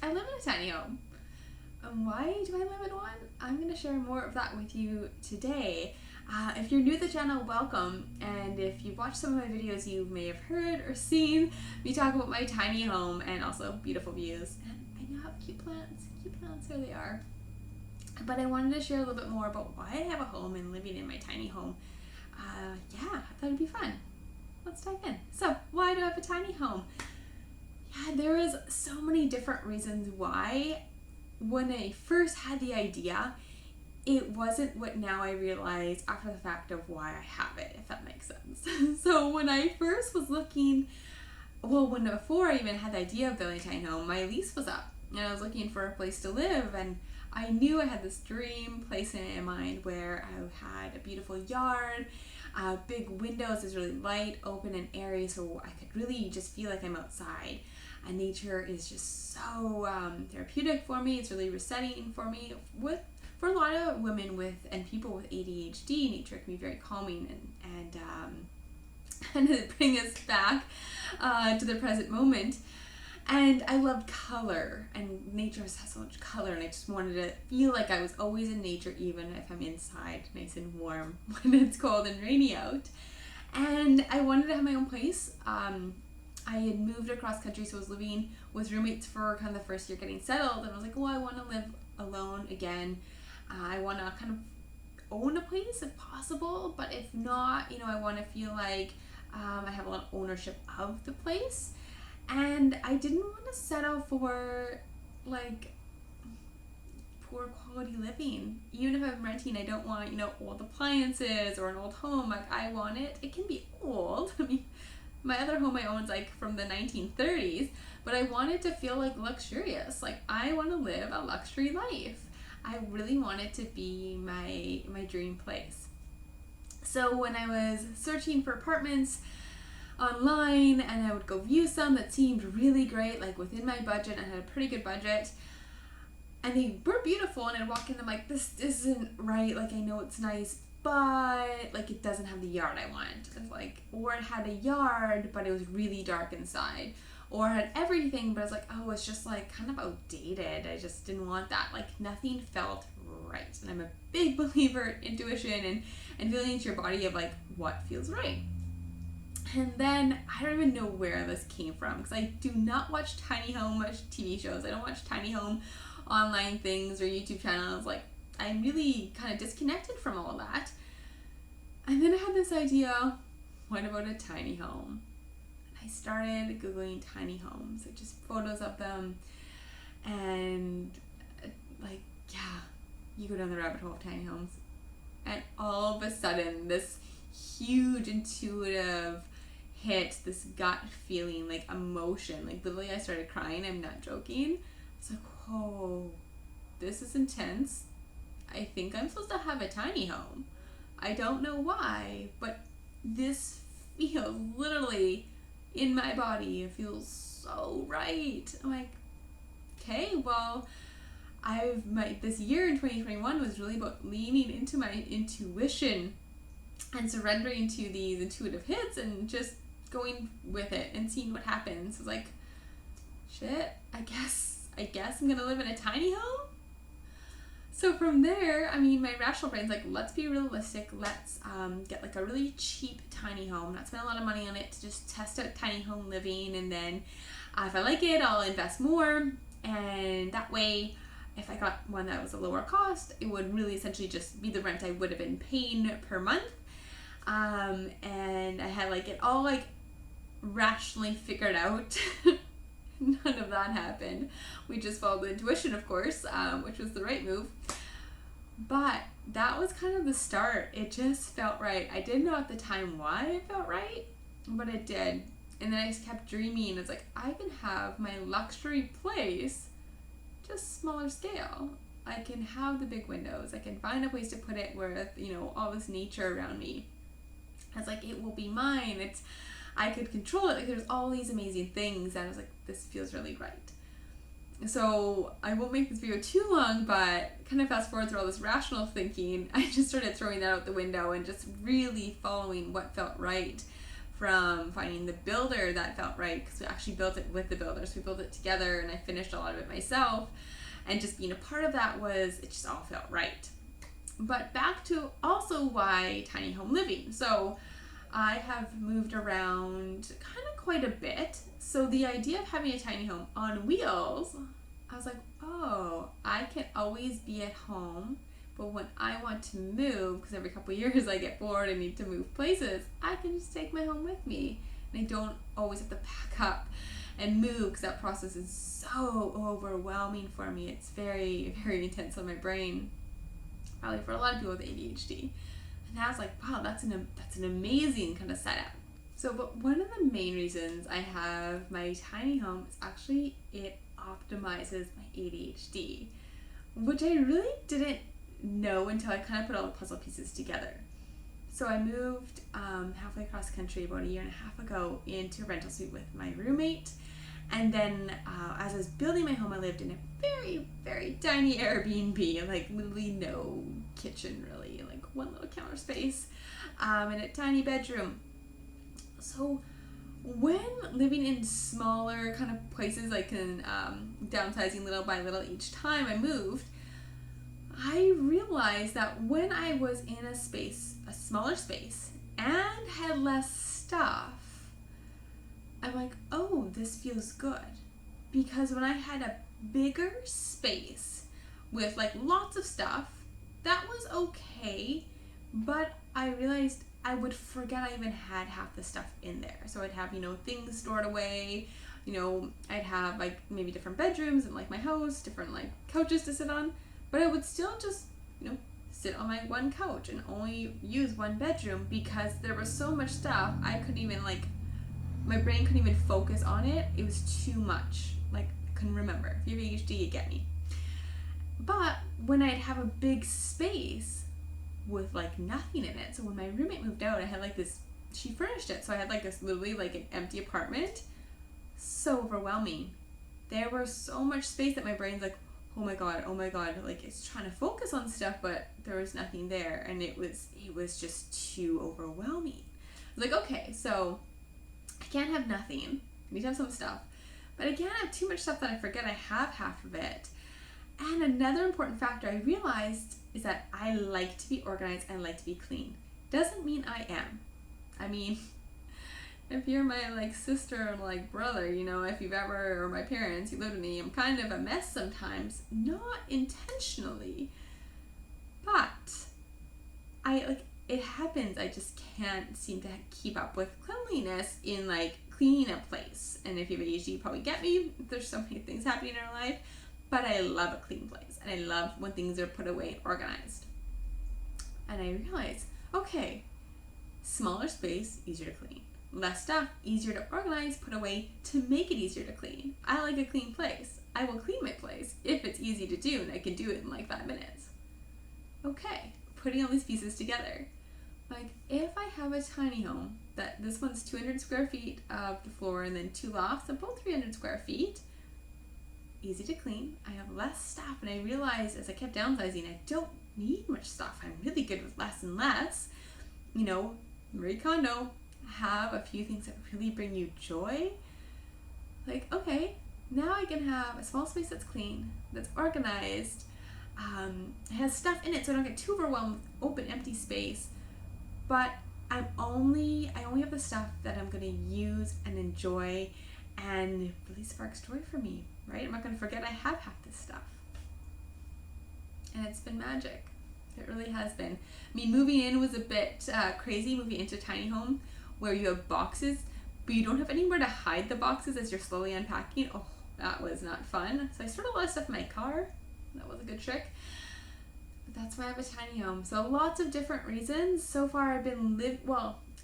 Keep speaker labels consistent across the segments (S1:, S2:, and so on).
S1: I live in a tiny home. Why do I live in one? I'm going to share more of that with you today. If you're new to the channel, welcome. And if you've watched some of my videos, you may have heard or seen me talk about my tiny home and also beautiful views. And I now have cute plants. Cute plants, there they are. But I wanted to share a little bit more about why I have a home and living in my tiny home. Yeah, I thought it'd be fun. Let's dive in. So, why do I have a tiny home? Yeah, there was so many different reasons why. When I first had the idea, it wasn't what now I realize after the fact of why I have it, if that makes sense. So when I first was looking, before I even had the idea of building a tiny home, my lease was up and I was looking for a place to live, and I knew I had this dream place in mind where I had a beautiful yard, big windows, is really light, open and airy, so I could really just feel like I'm outside. And nature is just so therapeutic for me. It's really resetting for me. For a lot of women and people with ADHD, nature can be very calming and bring us back to the present moment. And I loved color, and nature has so much color, and I just wanted to feel like I was always in nature, even if I'm inside, nice and warm when it's cold and rainy out. And I wanted to have my own place. I had moved across country, so I was living with roommates for kind of the first year getting settled, and I was like, I want to live alone again. I want to kind of own a place if possible, but if not, I want to feel like I have a lot of ownership of the place. And I didn't want to settle for like poor quality living. Even if I'm renting, I don't want, old appliances or an old home. Like, I want it can be old. I mean, my other home I own is like from the 1930s, but I want it to feel like luxurious. Like, I want to live a luxury life. I really want it to be my dream place. So when I was searching for apartments online, and I would go view some that seemed really great, like within my budget, I had a pretty good budget, and they were beautiful, and I'd walk in, I'm like, this isn't right, like, I know it's nice, but like it doesn't have the yard I want. It's like, or it had a yard but it was really dark inside, or it had everything but I was like, it's just like kind of outdated. I just didn't want that. Like, nothing felt right. And I'm a big believer in intuition and feeling into your body of like what feels right. And then I don't even know where this came from, because I do not watch tiny home TV shows. I don't watch tiny home online things or YouTube channels. Like, I'm really kind of disconnected from all that. And then I had this idea, what about a tiny home? And I started Googling tiny homes, like just photos of them. And you go down the rabbit hole of tiny homes. And all of a sudden, this huge intuitive hit, this gut feeling, like emotion. Like, literally I started crying, I'm not joking. It's like, whoa, this is intense. I think I'm supposed to have a tiny home. I don't know why, but this feels literally in my body. It feels so right. I'm like, okay, well, this year in 2021 was really about leaning into my intuition and surrendering to these intuitive hits and just going with it and seeing what happens. It's like, shit, I guess I'm gonna live in a tiny home. So from there, I mean, my rational brain's like, let's be realistic. Let's get like a really cheap tiny home, not spend a lot of money on it, to just test out tiny home living. And then if I like it, I'll invest more. And that way, if I got one that was a lower cost, it would really essentially just be the rent I would have been paying per month. And I had like it all like rationally figured out. None of that happened. We just followed the intuition, of course, which was the right move. But that was kind of the start. It just felt right. I didn't know at the time why it felt right, but it did. And then I just kept dreaming. It's like, I can have my luxury place, just smaller scale. I can have the big windows. I can find a place to put it where, all this nature around me. It's like, it will be mine. I could control it. Like, there's all these amazing things, and I was like, this feels really right. So I won't make this video too long, but kind of fast forward through all this rational thinking, I just started throwing that out the window and just really following what felt right from finding the builder that felt right, because we actually built it with the builders. We built it together and I finished a lot of it myself. And just being a part of that it just all felt right. But back to also why tiny home living. So I have moved around kind of quite a bit. So the idea of having a tiny home on wheels, I was like, oh, I can always be at home. But when I want to move, because every couple of years I get bored and need to move places, I can just take my home with me. And I don't always have to pack up and move, because that process is so overwhelming for me. It's very, very intense on my brain, probably for a lot of people with ADHD. And I was like, wow, that's an amazing kind of setup. So, but one of the main reasons I have my tiny home is actually it optimizes my ADHD, which I really didn't know until I kind of put all the puzzle pieces together. So I moved halfway across the country about 1.5 years ago into a rental suite with my roommate. And then as I was building my home, I lived in a very, very tiny Airbnb, like literally no kitchen really, like one little counter space, and a tiny bedroom. So when living in smaller kind of places, like downsizing little by little each time I moved, I realized that when I was in a smaller space, and had less stuff, I'm like, oh, this feels good. Because when I had a bigger space with like lots of stuff, that was okay, but I realized I would forget I even had half the stuff in there. So I'd have, things stored away, I'd have like maybe different bedrooms and like my house, different like couches to sit on, but I would still just, sit on my one couch and only use one bedroom, because there was so much stuff I couldn't even my brain couldn't even focus on it. It was too much. Like, I couldn't remember. If you have ADHD, you get me. But when I'd have a big space with like nothing in it, so when my roommate moved out, I had like this, she furnished it, so I had like this literally like an empty apartment. So overwhelming. There was so much space that my brain's like, oh my god, like it's trying to focus on stuff, but there was nothing there, and it was just too overwhelming. I was like, okay, so I can't have nothing. I need to have some stuff, but I can't have too much stuff that I forget I have half of it. And another important factor I realized is that I like to be organized and I like to be clean. Doesn't mean I am. I mean, if you're my sister or brother, if you've ever, or my parents, you live with me, I'm kind of a mess sometimes, not intentionally, but it happens. I just can't seem to keep up with cleanliness in cleaning a place. And if you have ADHD, you probably get me. There's so many things happening in our life, but I love a clean place, and I love when things are put away and organized. And I realized, okay, smaller space, easier to clean. Less stuff, easier to organize, put away, to make it easier to clean. I like a clean place. I will clean my place if it's easy to do and I can do it in 5 minutes. Okay, putting all these pieces together. If I have a tiny home, that this one's 200 square feet of the floor and then 2 lofts, so both 300 square feet, easy to clean, I have less stuff, and I realized as I kept downsizing, I don't need much stuff. I'm really good with less and less. Marie Kondo, have a few things that really bring you joy. Okay, now I can have a small space that's clean, that's organized, has stuff in it so I don't get too overwhelmed with open, empty space, but I only have the stuff that I'm going to use and enjoy and really sparks joy for me, right? I'm not going to forget I have half this stuff. And it's been magic. It really has been. I mean, moving in was a bit crazy, moving into a tiny home where you have boxes, but you don't have anywhere to hide the boxes as you're slowly unpacking. Oh, that was not fun. So I stored a lot of stuff in my car. That was a good trick. But that's why I have a tiny home. So lots of different reasons. So far I've been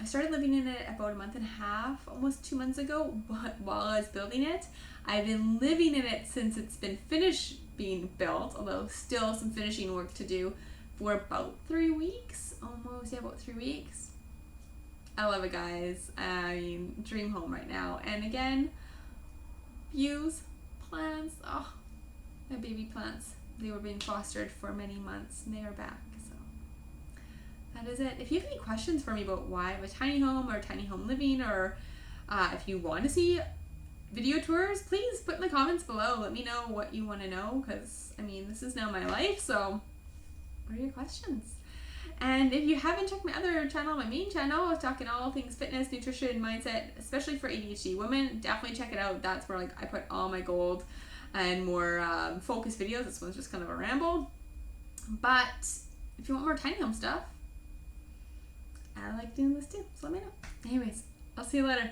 S1: I started living in it about 1.5 months, almost 2 months ago, but while I was building it. I've been living in it since it's been finished being built, although still some finishing work to do, for about 3 weeks. Almost, yeah, about 3 weeks. I love it, guys. I mean, dream home right now. And again, views, plants. Oh, my baby plants. They were being fostered for many months, and they are back. So that is it. If you have any questions for me about why I have a tiny home or tiny home living, or if you want to see video tours, please put in the comments below. Let me know what you want to know, because I mean, this is now my life, so what are your questions? And if you haven't checked my other channel, my main channel, I was talking all things fitness, nutrition, mindset, especially for ADHD women, definitely check it out. That's where like I put all my gold and more focused videos. This one's just kind of a ramble. But if you want more tiny home stuff, I like doing this too, so let me know. Anyways, I'll see you later.